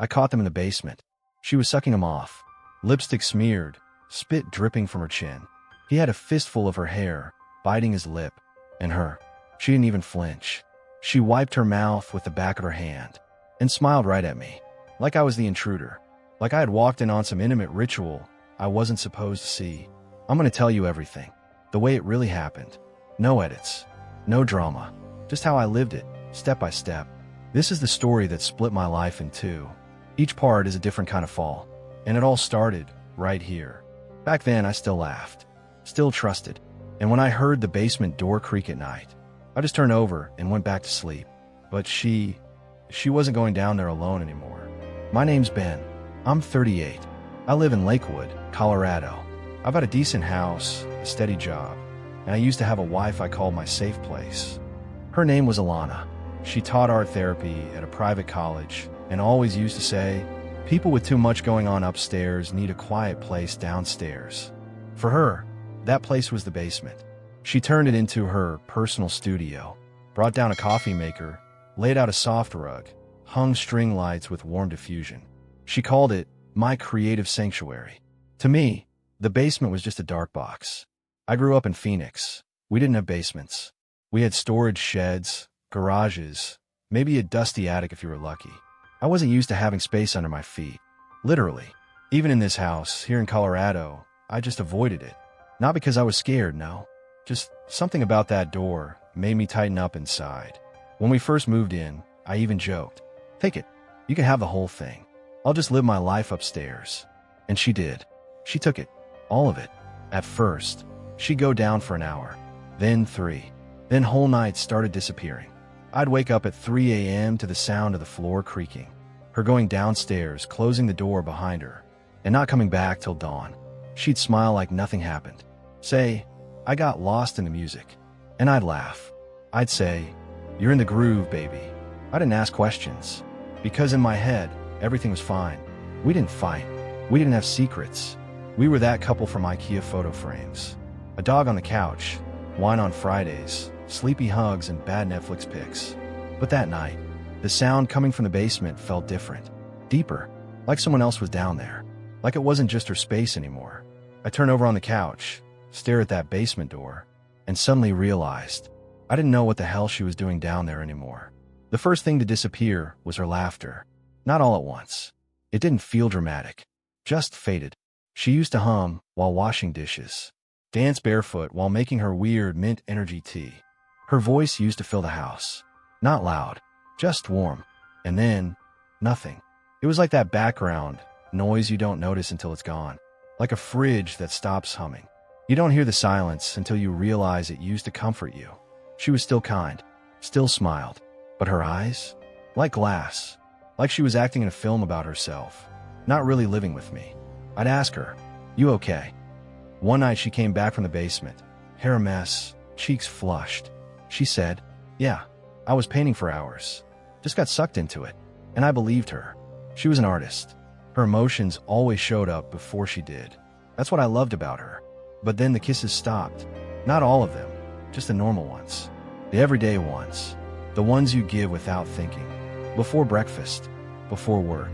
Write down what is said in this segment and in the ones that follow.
I caught them in the basement. She was sucking him off, lipstick smeared, spit dripping from her chin. He had a fistful of her hair, biting his lip, and she didn't even flinch. She wiped her mouth with the back of her hand and smiled right at me, like I was the intruder, like I had walked in on some intimate ritual I wasn't supposed to see. I'm going to tell you everything, the way it really happened. No edits, no drama, just how I lived it, step by step. This is the story that split my life in two. Each part is a different kind of fall, and it all started right here. Back then, I still laughed, still trusted, and when I heard the basement door creak at night, I just turned over and went back to sleep. But she wasn't going down there alone anymore. My name's Ben. I'm 38. I live in Lakewood, Colorado. I've got a decent house, a steady job, and I used to have a wife I called my safe place. Her name was Alana. She taught art therapy at a private college and always used to say, people with too much going on upstairs need a quiet place downstairs. For her, that place was the basement. She turned it into her personal studio, brought down a coffee maker, laid out a soft rug, hung string lights with warm diffusion. She called it my creative sanctuary. To me, the basement was just a dark box. I grew up in Phoenix. We didn't have basements. We had storage sheds, garages, maybe a dusty attic if you were lucky. I wasn't used to having space under my feet. Literally. Even in this house, here in Colorado, I just avoided it. Not because I was scared, no. Just something about that door made me tighten up inside. When we first moved in, I even joked, "Take it. You can have the whole thing. I'll just live my life upstairs." And she did. She took it. All of it. At first, she'd go down for an hour. Then 3. Then whole nights started disappearing. I'd wake up at 3 a.m. to the sound of the floor creaking, her going downstairs, closing the door behind her, and not coming back till dawn. She'd smile like nothing happened. Say, I got lost in the music. And I'd laugh. I'd say, you're in the groove, baby. I didn't ask questions. Because in my head, everything was fine. We didn't fight. We didn't have secrets. We were that couple from IKEA photo frames. A dog on the couch, wine on Fridays, sleepy hugs and bad Netflix pics. But that night, the sound coming from the basement felt different, deeper, like someone else was down there, like it wasn't just her space anymore. I turned over on the couch, stared at that basement door, and suddenly realized I didn't know what the hell she was doing down there anymore. The first thing to disappear was her laughter. Not all at once. It didn't feel dramatic, just faded. She used to hum while washing dishes, dance barefoot while making her weird mint energy tea. Her voice used to fill the house. Not loud, just warm. And then, nothing. It was like that background noise you don't notice until it's gone. Like a fridge that stops humming. You don't hear the silence until you realize it used to comfort you. She was still kind, still smiled. But her eyes? Like glass. Like she was acting in a film about herself. Not really living with me. I'd ask her, "You okay?" One night she came back from the basement, hair a mess, cheeks flushed. She said, "Yeah, I was painting for hours. Just got sucked into it." And I believed her. She was an artist. Her emotions always showed up before she did. That's what I loved about her. But then the kisses stopped. Not all of them, just the normal ones. The everyday ones. The ones you give without thinking. Before breakfast, before work,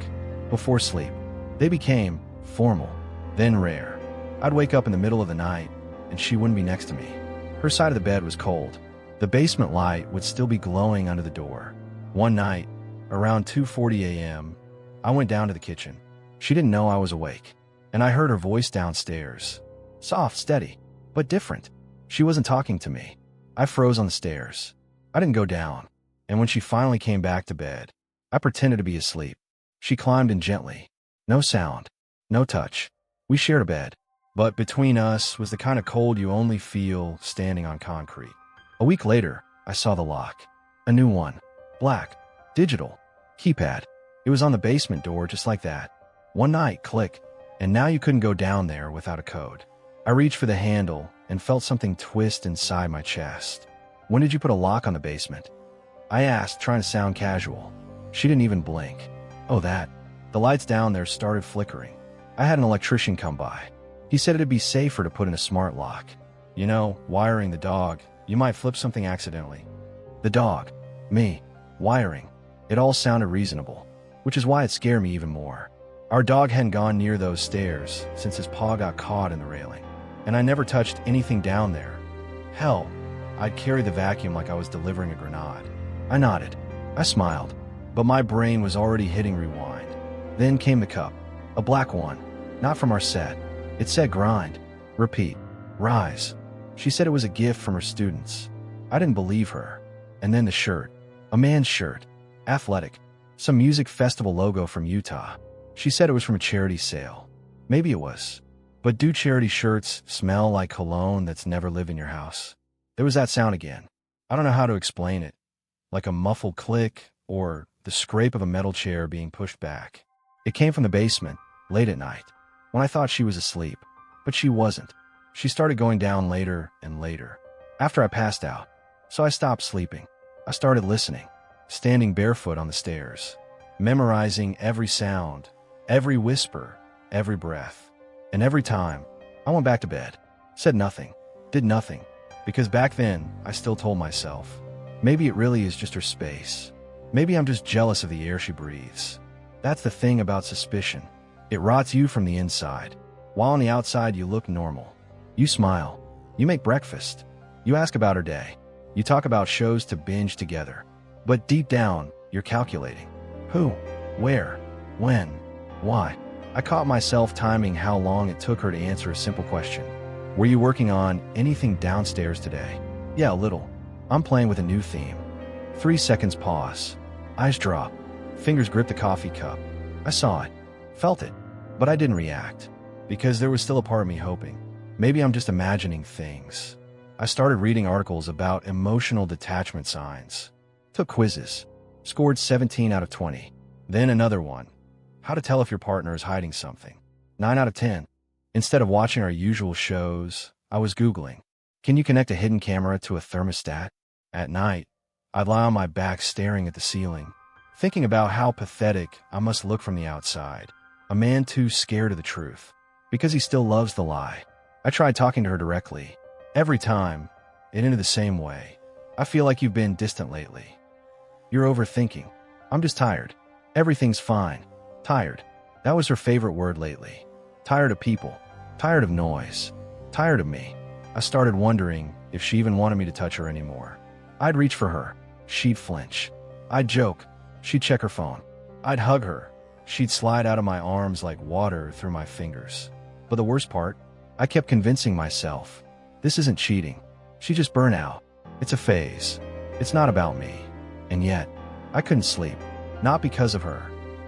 before sleep. They became formal, then rare. I'd wake up in the middle of the night, and she wouldn't be next to me. Her side of the bed was cold. The basement light would still be glowing under the door. One night, around 2:40 a.m., I went down to the kitchen. She didn't know I was awake, and I heard her voice downstairs. Soft, steady, but different. She wasn't talking to me. I froze on the stairs. I didn't go down, and when she finally came back to bed, I pretended to be asleep. She climbed in gently. No sound, no touch. We shared a bed, but between us was the kind of cold you only feel standing on concrete. A week later, I saw the lock. A new one. Black. Digital. Keypad. It was on the basement door just like that. One night, click, and now you couldn't go down there without a code. I reached for the handle and felt something twist inside my chest. "When did you put a lock on the basement?" I asked, trying to sound casual. She didn't even blink. "Oh, that." The lights down there started flickering. I had an electrician come by. He said it'd be safer to put in a smart lock. You know, wiring the dog. You might flip something accidentally. The dog. Me. Wiring. It all sounded reasonable. which is why it scared me even more. Our dog hadn't gone near those stairs since his paw got caught in the railing, and I never touched anything down there. Hell, I'd carry the vacuum like I was delivering a grenade. I nodded. I smiled, but my brain was already hitting rewind. Then came the cup, a black one, not from our set. It said grind, repeat, rise. She said it was a gift from her students. I didn't believe her. And then the shirt, a man's shirt, athletic, some music festival logo from Utah. She said it was from a charity sale. Maybe it was. But do charity shirts smell like cologne that's never lived in your house? There was that sound again. I don't know how to explain it. Like a muffled click or the scrape of a metal chair being pushed back. It came from the basement, late at night, when I thought she was asleep. But she wasn't. She started going down later and later, after I passed out. So I stopped sleeping. I started listening, standing barefoot on the stairs, memorizing every sound, every whisper, every breath. And every time, I went back to bed, said nothing, did nothing, because back then, I still told myself, maybe it really is just her space. Maybe I'm just jealous of the air she breathes. That's the thing about suspicion. It rots you from the inside, while on the outside you look normal. You smile, you make breakfast, you ask about her day, you talk about shows to binge together. But deep down, you're calculating. Who? Where? When? Why? I caught myself timing how long it took her to answer a simple question. Were you working on anything downstairs today? Yeah, a little. I'm playing with a new theme. 3 seconds pause. Eyes drop. Fingers grip the coffee cup. I saw it. Felt it. But I didn't react. Because there was still a part of me hoping. Maybe I'm just imagining things. I started reading articles about emotional detachment signs. Took quizzes. Scored 17 out of 20. Then another one. How to tell if your partner is hiding something. 9 out of 10. Instead of watching our usual shows, I was Googling. Can you connect a hidden camera to a thermostat? At night, I'd lie on my back staring at the ceiling, thinking about how pathetic I must look from the outside. A man too scared of the truth. Because he still loves the lie. I tried talking to her directly. Every time, it ended the same way. I feel like you've been distant lately. You're overthinking. I'm just tired. Everything's fine. Tired. That was her favorite word lately. Tired of people. Tired of noise. Tired of me. I started wondering if she even wanted me to touch her anymore. I'd reach for her. She'd flinch. I'd joke. She'd check her phone. I'd hug her. She'd slide out of my arms like water through my fingers. But the worst part, I kept convincing myself, this isn't cheating. She just burnt out. It's a phase. It's not about me. And yet, I couldn't sleep. Not because of her.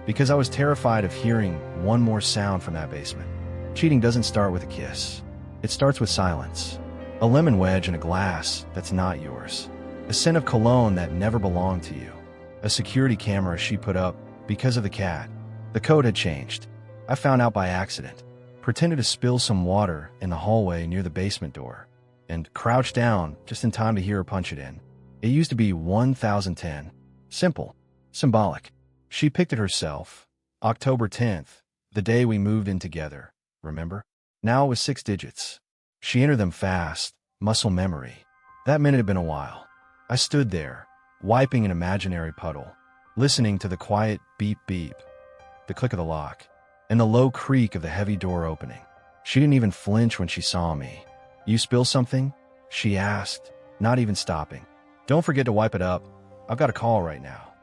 Because I was terrified of hearing one more sound from that basement. Cheating doesn't start with a kiss. It starts with silence. A lemon wedge in a glass that's not yours. A scent of cologne that never belonged to you. A security camera she put up because of the cat. The code had changed. I found out by accident. Pretended to spill some water in the hallway near the basement door. And crouched down just in time to hear her punch it in. It used to be 1010. Simple. Symbolic. She picked it herself. October 10th, the day we moved in together. Remember? Now it was 6 digits. She entered them fast, muscle memory. That minute had been a while. I stood there, wiping an imaginary puddle, listening to the quiet beep-beep, the click of the lock, and the low creak of the heavy door opening. She didn't even flinch when she saw me. You spill something? She asked, not even stopping. Don't forget to wipe it up. I've got a call right now.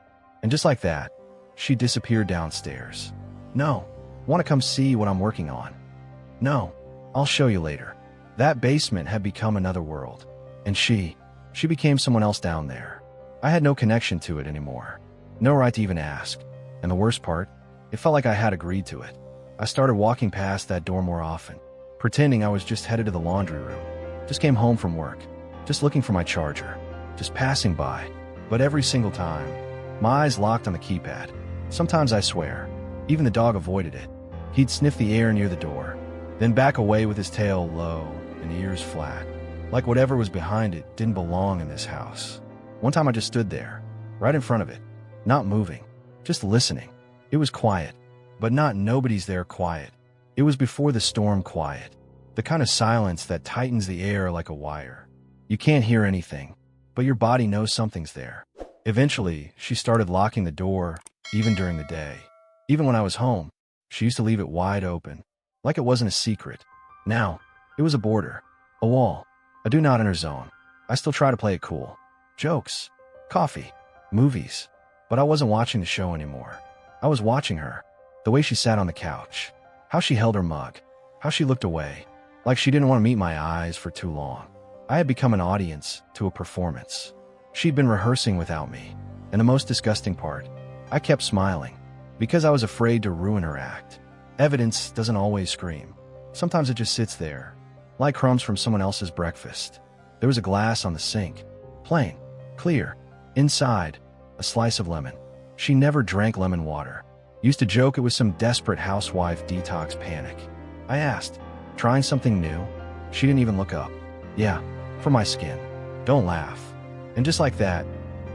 And just like that, she disappeared downstairs. No. Want to come see what I'm working on? No. I'll show you later. That basement had become another world. And she became someone else down there. I had no connection to it anymore. No right to even ask. And the worst part, it felt like I had agreed to it. I started walking past that door more often, pretending I was just headed to the laundry room. Just came home from work. Just looking for my charger. Just passing by. But every single time, my eyes locked on the keypad. Sometimes I swear, even the dog avoided it. He'd sniff the air near the door, then back away with his tail low and ears flat, like whatever was behind it didn't belong in this house. One time I just stood there, right in front of it, not moving, just listening. It was quiet, but not nobody's there quiet. It was before the storm quiet, the kind of silence that tightens the air like a wire. You can't hear anything, but your body knows something's there. Eventually, she started locking the door, even during the day. Even when I was home, she used to leave it wide open, like it wasn't a secret. Now, it was a border, a wall, a do not enter zone. I still try to play it cool. Jokes, coffee, movies. But I wasn't watching the show anymore. I was watching her. The way she sat on the couch. How she held her mug. How she looked away. Like she didn't want to meet my eyes for too long. I had become an audience to a performance. She'd been rehearsing without me. And the most disgusting part, I kept smiling. Because I was afraid to ruin her act. Evidence doesn't always scream. Sometimes it just sits there. Like crumbs from someone else's breakfast. There was a glass on the sink. Plain. Clear. Inside, a slice of lemon. She never drank lemon water. Used to joke it was some desperate housewife detox panic. I asked, trying something new? She didn't even look up. Yeah, for my skin. Don't laugh. And just like that,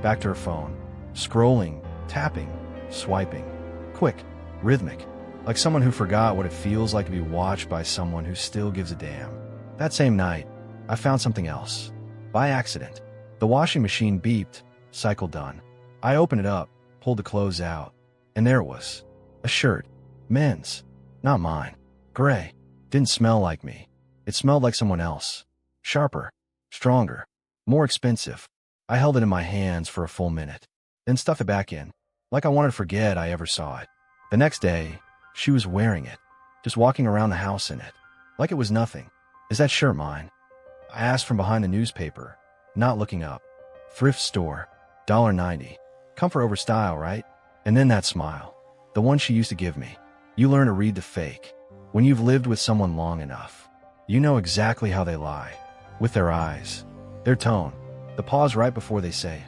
back to her phone. Scrolling, tapping, swiping. Quick, rhythmic. Like someone who forgot what it feels like to be watched by someone who still gives a damn. That same night, I found something else. By accident. The washing machine beeped, cycle done. I opened it up, pulled the clothes out, and there it was. A shirt. Men's. Not mine. Gray. Didn't smell like me. It smelled like someone else. Sharper. Stronger. More expensive. I held it in my hands for a full minute, then stuffed it back in, like I wanted to forget I ever saw it. The next day, she was wearing it, just walking around the house in it, like it was nothing. Is that shirt mine? I asked from behind the newspaper, not looking up. Thrift store, $1.90. Comfort over style, right? And then that smile, the one she used to give me. You learn to read the fake. When you've lived with someone long enough, you know exactly how they lie. With their eyes, their tone, the pause right before they say it.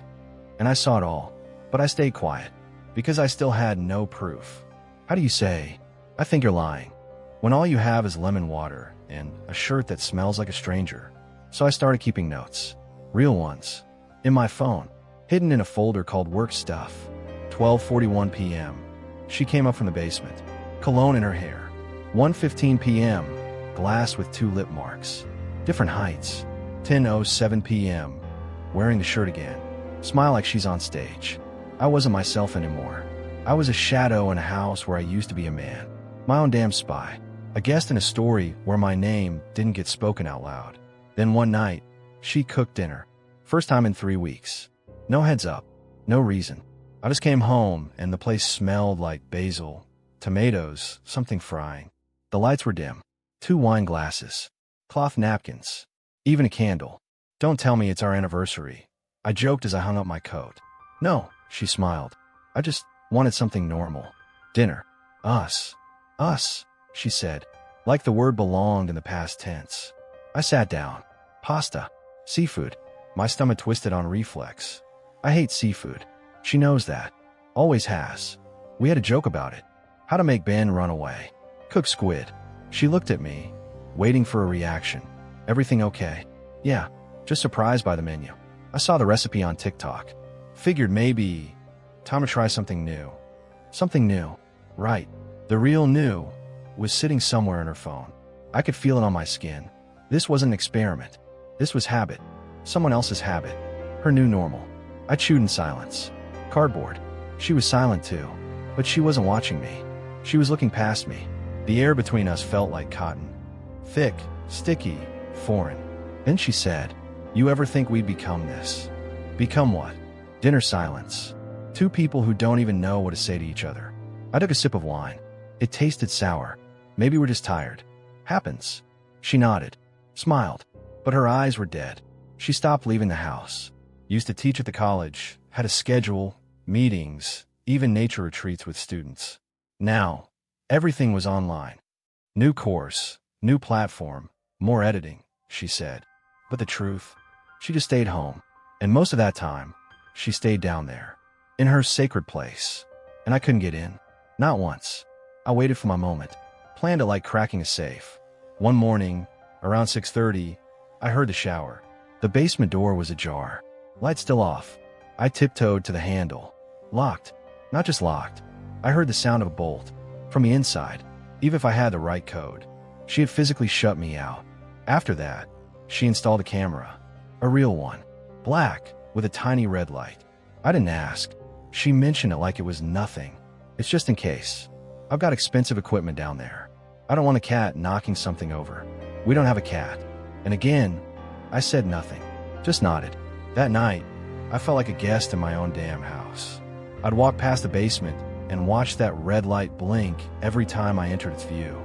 And I saw it all, but I stayed quiet, because I still had no proof. How do you say, I think you're lying, when all you have is lemon water and a shirt that smells like a stranger? So I started keeping notes. Real ones. In my phone, hidden in a folder called Work Stuff. 12:41 p.m. She came up from the basement. Cologne in her hair. 1:15 p.m. Glass with 2 lip marks. Different heights. 10:07 p.m. Wearing the shirt again. Smile like she's on stage. I wasn't myself anymore. I was a shadow in a house where I used to be a man. My own damn spy. A guest in a story where my name didn't get spoken out loud. Then one night, she cooked dinner. First time in 3 weeks. No heads up. No reason. I just came home and the place smelled like basil, tomatoes, something frying. The lights were dim. 2 wine glasses. Cloth napkins. Even a candle. Don't tell me it's our anniversary. I joked as I hung up my coat. No, she smiled. I just wanted something normal. Dinner. Us. Us, she said, like the word belonged in the past tense. I sat down. Pasta. Seafood. My stomach twisted on reflex. I hate seafood. She knows that. Always has. We had a joke about it. How to make Ben run away. Cook squid. She looked at me, waiting for a reaction. Everything okay? Yeah, just surprised by the menu. I saw the recipe on TikTok. Figured maybe time to try something new. Something new. Right. The real new was sitting somewhere in her phone. I could feel it on my skin. This wasn't an experiment. This was habit. Someone else's habit. Her new normal. I chewed in silence. Cardboard. She was silent too. But she wasn't watching me. She was looking past me. The air between us felt like cotton. Thick, sticky, foreign. Then she said, "You ever think we'd become this?" Become what? Dinner silence. 2 people who don't even know what to say to each other. I took a sip of wine. It tasted sour. Maybe we're just tired. Happens. She nodded. Smiled. But her eyes were dead. She stopped leaving the house. Used to teach at the college. Had a schedule, meetings, even nature retreats with students. Now, everything was online. New course, new platform, more editing, she said. But the truth? She just stayed home. And most of that time, she stayed down there. In her sacred place. And I couldn't get in. Not once. I waited for my moment. Planned it like cracking a safe. One morning, around 6:30, I heard the shower. The basement door was ajar. Light still off. I tiptoed to the handle. Locked. Not just locked. I heard the sound of a bolt. From the inside. Even if I had the right code. She had physically shut me out. After that, she installed a camera. A real one. Black, with a tiny red light. I didn't ask. She mentioned it like it was nothing. It's just in case. I've got expensive equipment down there. I don't want a cat knocking something over. We don't have a cat. And again, I said nothing, just nodded. That night, I felt like a guest in my own damn house. I'd walk past the basement and watch that red light blink every time I entered its view.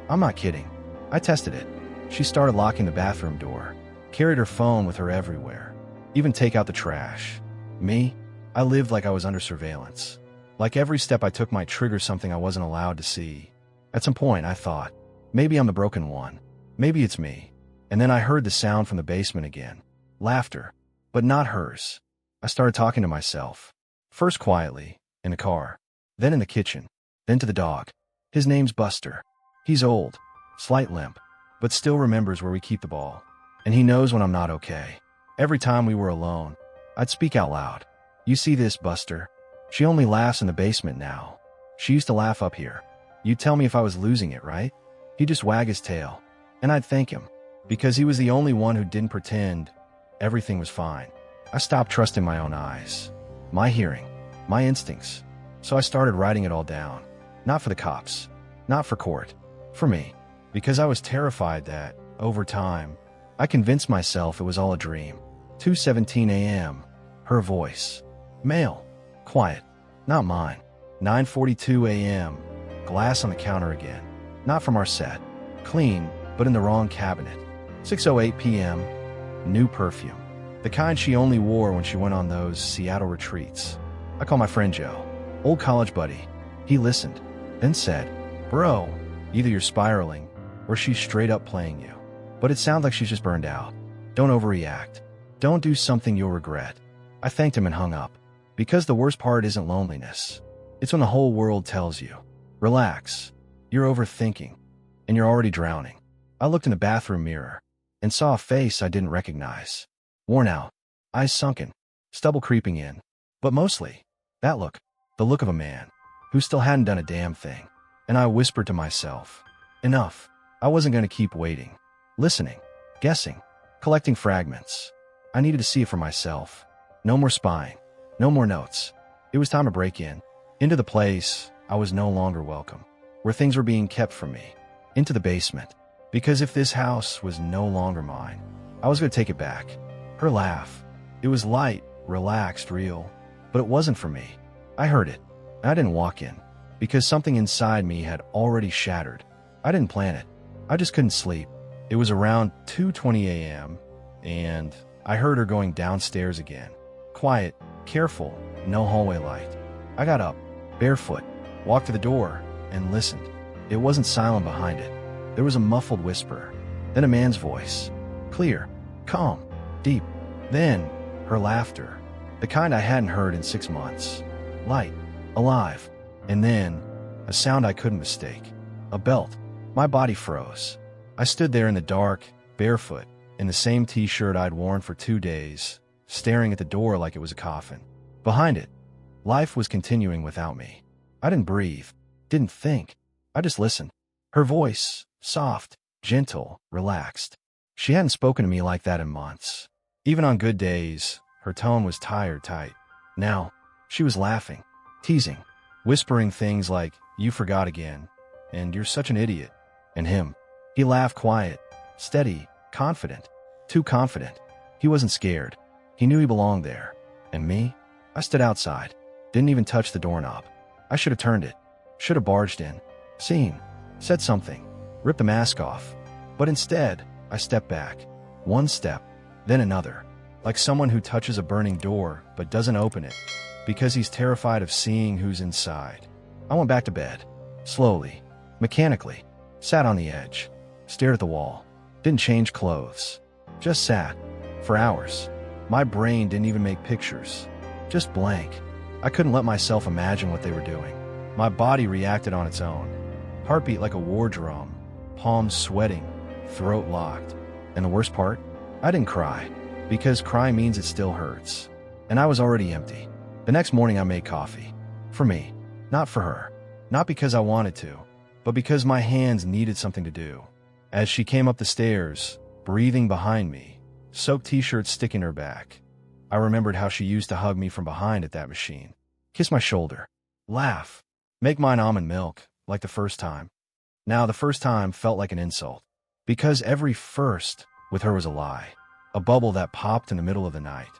I'm not kidding. I tested it. She started locking the bathroom door, carried her phone with her everywhere, even take out the trash. Me? I lived like I was under surveillance. Like every step I took might trigger something I wasn't allowed to see. At some point, I thought, maybe I'm the broken one. Maybe it's me. And then I heard the sound from the basement again. Laughter, but not hers. I started talking to myself. First quietly, in the car, then in the kitchen, then to the dog. His name's Buster. He's old, slight limp, but still remembers where we keep the ball. And he knows when I'm not okay. Every time we were alone, I'd speak out loud. You see this, Buster? She only laughs in the basement now. She used to laugh up here. You'd tell me if I was losing it, right? He'd just wag his tail, and I'd thank him, because he was the only one who didn't pretend everything was fine. I stopped trusting my own eyes, my hearing, my instincts. So I started writing it all down. Not for the cops, not for court, for me. Because I was terrified that, over time, I convinced myself it was all a dream. 2:17 a.m. Her voice. Male. Quiet. Not mine. 9:42 a.m. Glass on the counter again. Not from our set. Clean, but in the wrong cabinet. 6:08 p.m. New perfume. The kind she only wore when she went on those Seattle retreats. I call my friend Joe. Old college buddy. He listened, then said, Bro, either you're spiraling, or she's straight up playing you. But it sounds like she's just burned out. Don't overreact. Don't do something you'll regret. I thanked him and hung up. Because the worst part isn't loneliness. It's when the whole world tells you, relax, you're overthinking, and you're already drowning. I looked in the bathroom mirror and saw a face I didn't recognize. Worn out, eyes sunken, stubble creeping in. But mostly, that look, the look of a man who still hadn't done a damn thing. And I whispered to myself, enough. I wasn't going to keep waiting, listening, guessing, collecting fragments. I needed to see it for myself. No more spying. No more notes. It was time to break in. Into the place I was no longer welcome. Where things were being kept from me. Into the basement. Because if this house was no longer mine, I was going to take it back. Her laugh. It was light, relaxed, real. But it wasn't for me. I heard it. And I didn't walk in. Because something inside me had already shattered. I didn't plan it. I just couldn't sleep. It was around 2:20 a.m. and I heard her going downstairs again. Quiet, careful, no hallway light. I got up, barefoot, walked to the door, and listened. It wasn't silent behind it. There was a muffled whisper, then a man's voice. Clear, calm, deep. Then, her laughter, the kind I hadn't heard in 6 months. Light, alive. And then, a sound I couldn't mistake. A belt. My body froze. I stood there in the dark, barefoot, in the same t-shirt I'd worn for 2 days, staring at the door like it was a coffin. Behind it, life was continuing without me. I didn't breathe, didn't think. I just listened. Her voice, soft, gentle, relaxed. She hadn't spoken to me like that in months. Even on good days, her tone was tired, tight. Now, she was laughing, teasing, whispering things like, you forgot again, and you're such an idiot. And him. He laughed quiet, steady, confident. Too confident. He wasn't scared. He knew he belonged there. And me? I stood outside. Didn't even touch the doorknob. I should have turned it. Should have barged in. Seen. Said something. Ripped the mask off. But instead, I stepped back. One step. Then another. Like someone who touches a burning door but doesn't open it. Because he's terrified of seeing who's inside. I went back to bed. Slowly. Mechanically. Sat on the edge. Stared at the wall. Didn't change clothes. Just sat. For hours. My brain didn't even make pictures. Just blank. I couldn't let myself imagine what they were doing. My body reacted on its own. Heartbeat like a war drum. Palms sweating. Throat locked. And the worst part? I didn't cry. Because cry means it still hurts. And I was already empty. The next morning I made coffee. For me. Not for her. Not because I wanted to. But because my hands needed something to do. As she came up the stairs, breathing behind me, soaked t-shirt sticking her back, I remembered how she used to hug me from behind at that machine. kiss my shoulder, laugh, make mine almond milk, like the first time. Now, the first time felt like an insult, because every first with her was a lie, a bubble that popped in the middle of the night.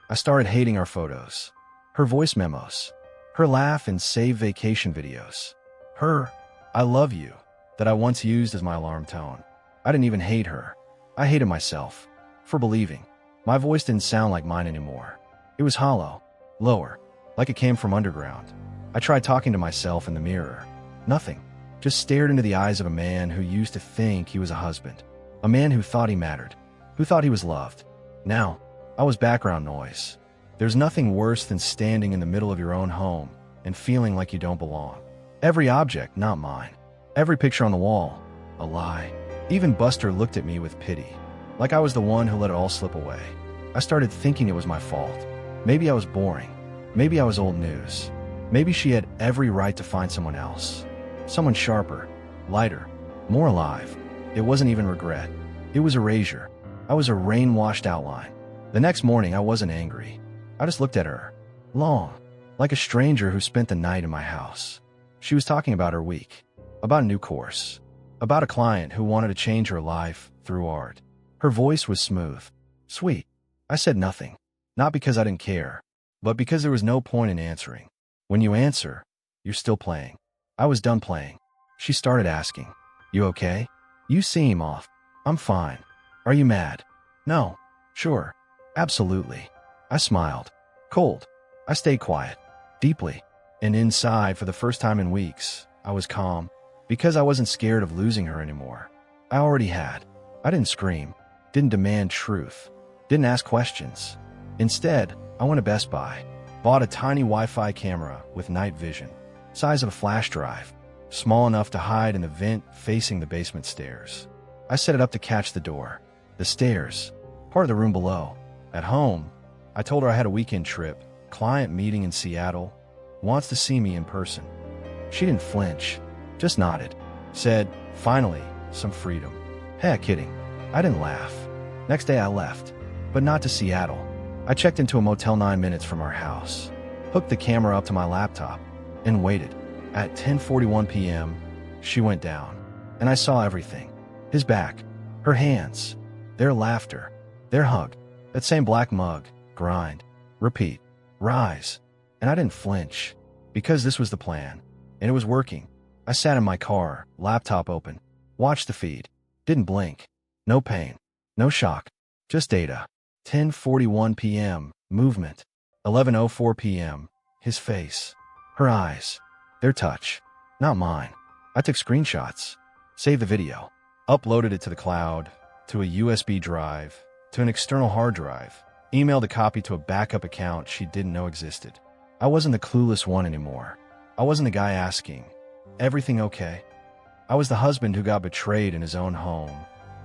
I started hating our photos, her voice memos, her laugh and save vacation videos, her "I love you" that I once used as my alarm tone. I didn't even hate her. I hated myself for believing. My voice didn't sound like mine anymore. It was hollow, lower, like it came from underground. I tried talking to myself in the mirror. Nothing. Just stared into the eyes of a man who used to think he was a husband. A man who thought he mattered, who thought he was loved. Now, I was background noise. There's nothing worse than standing in the middle of your own home and feeling like you don't belong. Every object, not mine. Every picture on the wall, a lie. Even Buster looked at me with pity, like I was the one who let it all slip away. I started thinking it was my fault. Maybe I was boring. Maybe I was old news. Maybe she had every right to find someone else. Someone sharper, lighter, more alive. It wasn't even regret. It was erasure. I was a rain-washed outline. The next morning, I wasn't angry. I just looked at her, long, like a stranger who spent the night in my house. She was talking about her week, about a new course, about a client who wanted to change her life through art. Her voice was smooth, sweet. I said nothing, not because I didn't care, but because there was no point in answering. When you answer, you're still playing. I was done playing. She started asking, "You okay? You seem off." "I'm fine." "Are you mad?" "No." "Sure. Absolutely." I smiled. Cold. I stayed quiet. Deeply. And inside, for the first time in weeks, I was calm. Because I wasn't scared of losing her anymore. I already had. I didn't scream. Didn't demand truth. Didn't ask questions. Instead, I went to Best Buy. Bought a tiny Wi-Fi camera with night vision. Size of a flash drive. Small enough to hide in the vent facing the basement stairs. I set it up to catch the door. The stairs. Part of the room below. At home, I told her I had a weekend trip. Client meeting in Seattle. Wants to see me in person. She didn't flinch. Just nodded. Said, "Finally, some freedom." Heck, kidding. I didn't laugh. Next day I left. But not to Seattle. I checked into a motel 9 minutes from our house. Hooked the camera up to my laptop. And waited. At 10:41 p.m., she went down. And I saw everything. His back. Her hands. Their laughter. Their hug. That same black mug. Grind. Repeat. Rise. And I didn't flinch. Because this was the plan. And it was working. I sat in my car, laptop open. Watched the feed. Didn't blink. No pain. No shock. Just data. 10:41 p.m. Movement. 11:04 p.m. His face. Her eyes. Their touch. Not mine. I took screenshots. Saved the video. Uploaded it to the cloud. To a USB drive. To an external hard drive. Emailed a copy to a backup account she didn't know existed. I wasn't the clueless one anymore. I wasn't the guy asking, "Everything okay?" I was the husband who got betrayed in his own home,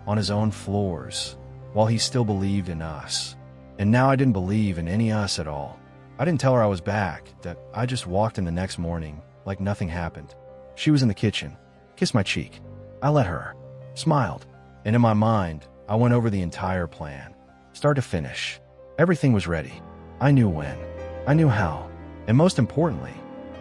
on his own floors, while he still believed in us. And now I didn't believe in any us at all. I didn't tell her I was back, that I just walked in the next morning like nothing happened. She was in the kitchen, kissed my cheek. I let her, smiled, and in my mind, I went over the entire plan, start to finish. Everything was ready. I knew when. I knew how. And most importantly,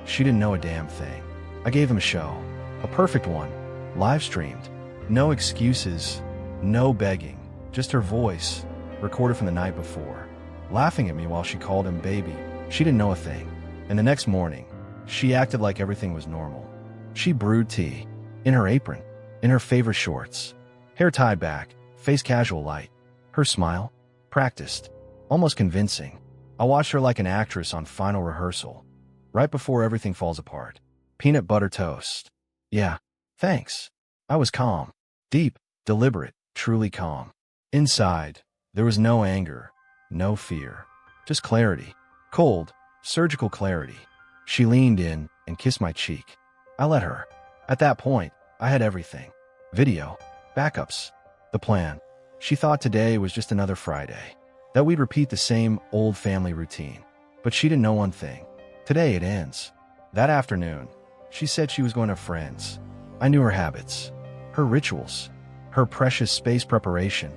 she didn't know a damn thing. I gave him a show. A perfect one. Live streamed. No excuses. No begging. Just her voice, recorded from the night before. Laughing at me while she called him baby. She didn't know a thing. And the next morning, she acted like everything was normal. She brewed tea. In her apron. In her favorite shorts. Hair tied back. Face casual light. Her smile. Practiced. Almost convincing. I watched her like an actress on final rehearsal. Right before everything falls apart. Peanut butter toast. Yeah, thanks. I was calm. Deep, deliberate, truly calm. Inside, there was no anger, no fear. Just clarity. Cold, surgical clarity. She leaned in and kissed my cheek. I let her. At that point, I had everything. Video. Backups. The plan. She thought today was just another Friday. That we'd repeat the same old family routine. But she didn't know one thing. Today it ends. That afternoon, she said she was going to friends. I knew her habits, her rituals, her precious space preparation,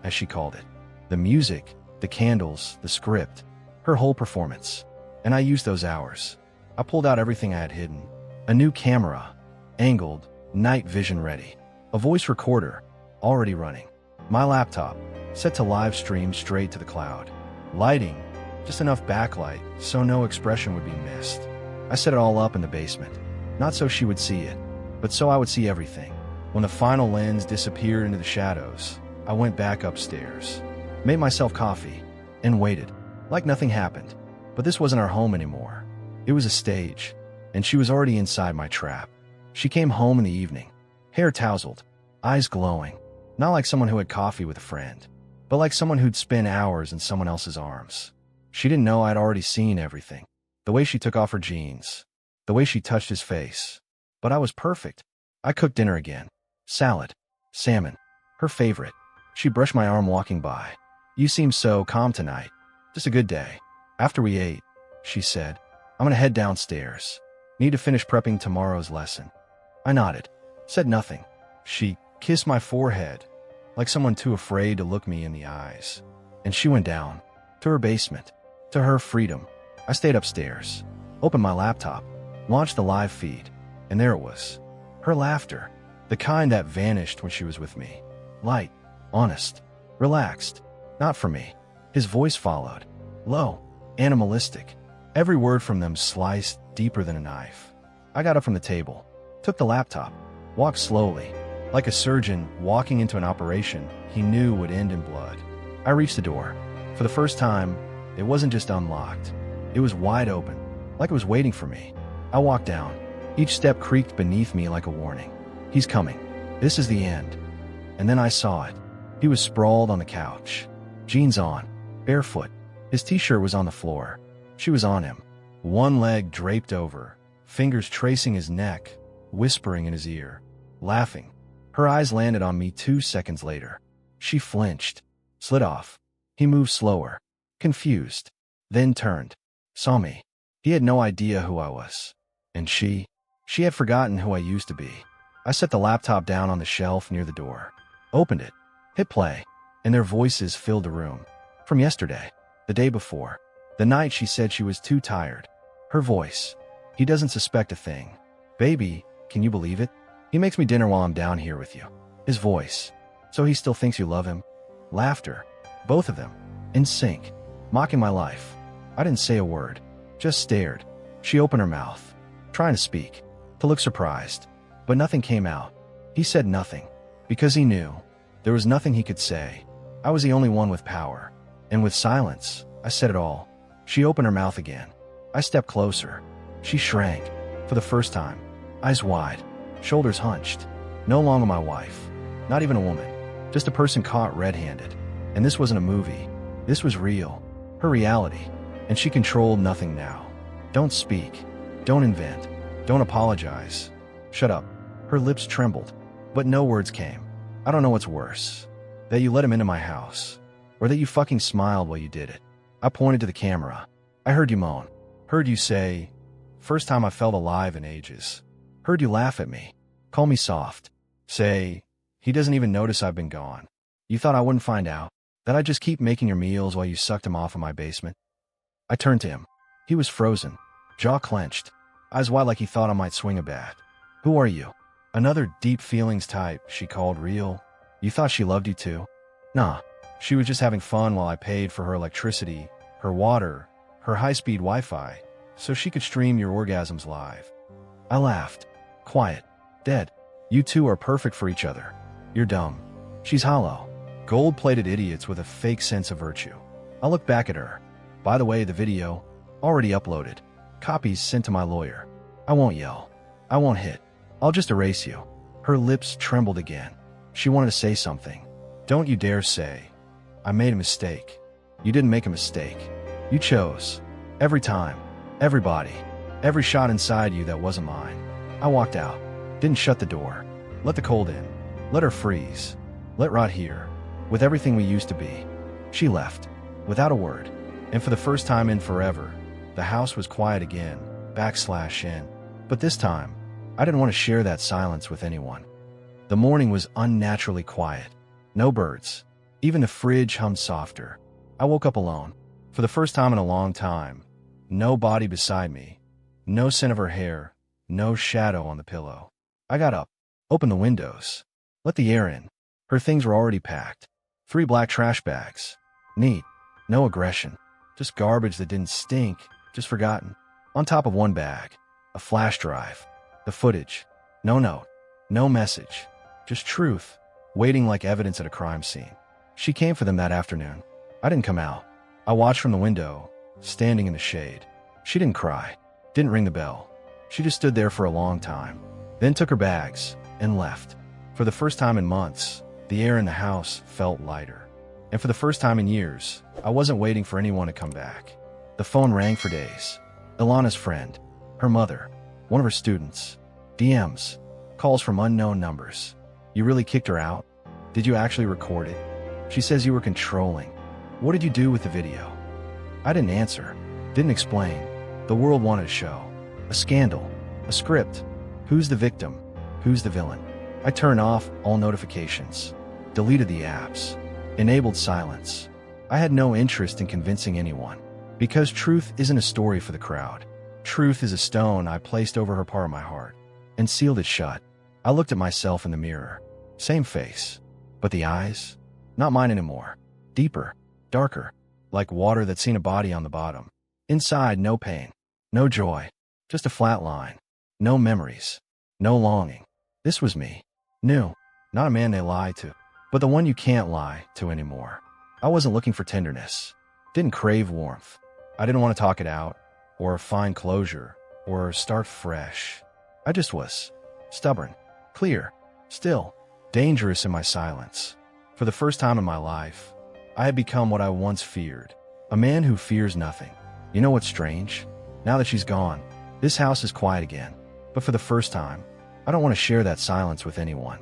as she called it. The music, the candles, the script, her whole performance. And I used those hours. I pulled out everything I had hidden. A new camera, angled, night vision ready. A voice recorder, already running. My laptop, set to live stream straight to the cloud. Lighting, just enough backlight so no expression would be missed. I set it all up in the basement, not so she would see it, but so I would see everything. When the final lens disappeared into the shadows, I went back upstairs, made myself coffee, and waited, like nothing happened. But this wasn't our home anymore. It was a stage, and she was already inside my trap. She came home in the evening, hair tousled, eyes glowing, not like someone who had coffee with a friend, but like someone who'd spent hours in someone else's arms. She didn't know I'd already seen everything. The way she took off her jeans, the way she touched his face. But I was perfect. I cooked dinner again. Salad, salmon, her favorite. She brushed my arm walking by. You seem so calm tonight. Just a good day. After we ate, she said, I'm gonna head downstairs. Need to finish prepping tomorrow's lesson. I nodded, said nothing. She kissed my forehead, like someone too afraid to look me in the eyes. And she went down, to her basement, to her freedom. I stayed upstairs, opened my laptop, launched the live feed, and there it was. Her laughter, the kind that vanished when she was with me. Light, honest, relaxed. Not for me. His voice followed, low, animalistic. Every word from them sliced deeper than a knife. I got up from the table, took the laptop, walked slowly, like a surgeon walking into an operation he knew would end in blood. I reached the door. For the first time, it wasn't just unlocked. It was wide open, like it was waiting for me. I walked down. Each step creaked beneath me like a warning. He's coming. This is the end. And then I saw it. He was sprawled on the couch, jeans on, barefoot. His t-shirt was on the floor. She was on him, one leg draped over, fingers tracing his neck, whispering in his ear, laughing. Her eyes landed on me 2 seconds later. She flinched, slid off. He moved slower, confused, then turned, saw me. He had no idea who I was. And she had forgotten who I used to be. I set the laptop down on the shelf near the door, opened it, hit play, and their voices filled the room. From yesterday, the day before, the night she said she was too tired. Her voice. He doesn't suspect a thing. Baby, can you believe it? He makes me dinner while I'm down here with you. His voice. So he still thinks you love him? Laughter. Both of them. In sync. Mocking my life. I didn't say a word. Just stared. She opened her mouth, trying to speak, to look surprised. But nothing came out. He said nothing. Because he knew. There was nothing he could say. I was the only one with power. And with silence, I said it all. She opened her mouth again. I stepped closer. She shrank. For the first time. Eyes wide. Shoulders hunched. No longer my wife. Not even a woman. Just a person caught red-handed. And this wasn't a movie. This was real. Her reality. And she controlled nothing now. Don't speak. Don't invent. Don't apologize. Shut up. Her lips trembled. But no words came. I don't know what's worse. That you let him into my house. Or that you fucking smiled while you did it. I pointed to the camera. I heard you moan. Heard you say, first time I felt alive in ages. Heard you laugh at me. Call me soft. Say, he doesn't even notice I've been gone. You thought I wouldn't find out? That I'd just keep making your meals while you sucked him off in my basement? I turned to him. He was frozen. Jaw clenched. Eyes wide like he thought I might swing a bat. Who are you? Another deep feelings type she called real. You thought she loved you too? Nah. She was just having fun while I paid for her electricity, her water, her high-speed Wi-Fi, so she could stream your orgasms live. I laughed. Quiet. Dead. You two are perfect for each other. You're dumb. She's hollow. Gold-plated idiots with a fake sense of virtue. I looked back at her. By the way, the video, already uploaded. Copies sent to my lawyer. I won't yell. I won't hit. I'll just erase you. Her lips trembled again. She wanted to say something. Don't you dare say. I made a mistake. You didn't make a mistake. You chose. Every time. Everybody. Every shot inside you that wasn't mine. I walked out. Didn't shut the door. Let the cold in. Let her freeze. Let rot here. With everything we used to be. She left. Without a word. And for the first time in forever, the house was quiet again. /in. But this time, I didn't want to share that silence with anyone. The morning was unnaturally quiet. No birds. Even the fridge hummed softer. I woke up alone. For the first time in a long time. No body beside me. No scent of her hair, no shadow on the pillow. I got up, opened the windows, let the air in. Her things were already packed. 3 black trash bags. Neat. No aggression. Just garbage that didn't stink, just forgotten. On top of one bag, a flash drive. The footage. No note. No message. Just truth, waiting like evidence at a crime scene. She came for them that afternoon. I didn't come out. I watched from the window, standing in the shade. She didn't cry, didn't ring the bell. She just stood there for a long time, then took her bags and left. For the first time in months, the air in the house felt lighter. And for the first time in years, I wasn't waiting for anyone to come back. The phone rang for days. Ilana's friend, her mother, one of her students, DMs, calls from unknown numbers. You really kicked her out? Did you actually record it? She says you were controlling. What did you do with the video? I didn't answer, didn't explain. The world wanted a show, a scandal, a script. Who's the victim? Who's the villain? I turned off all notifications, deleted the apps, enabled silence. I had no interest in convincing anyone, because truth isn't a story for the crowd. Truth is a stone I placed over her part of my heart and sealed it shut. I looked at myself in the mirror. Same face, but the eyes? Not mine anymore. Deeper, darker, like water that's seen a body on the bottom. Inside, no pain, no joy, just a flat line. No memories, no longing. This was me. New, not a man they lied to, but the one you can't lie to anymore. I wasn't looking for tenderness, didn't crave warmth. I didn't want to talk it out, or find closure, or start fresh. I just was stubborn, clear, still, dangerous in my silence. For the first time in my life, I had become what I once feared, a man who fears nothing. You know what's strange? Now that she's gone, this house is quiet again. But for the first time, I don't want to share that silence with anyone.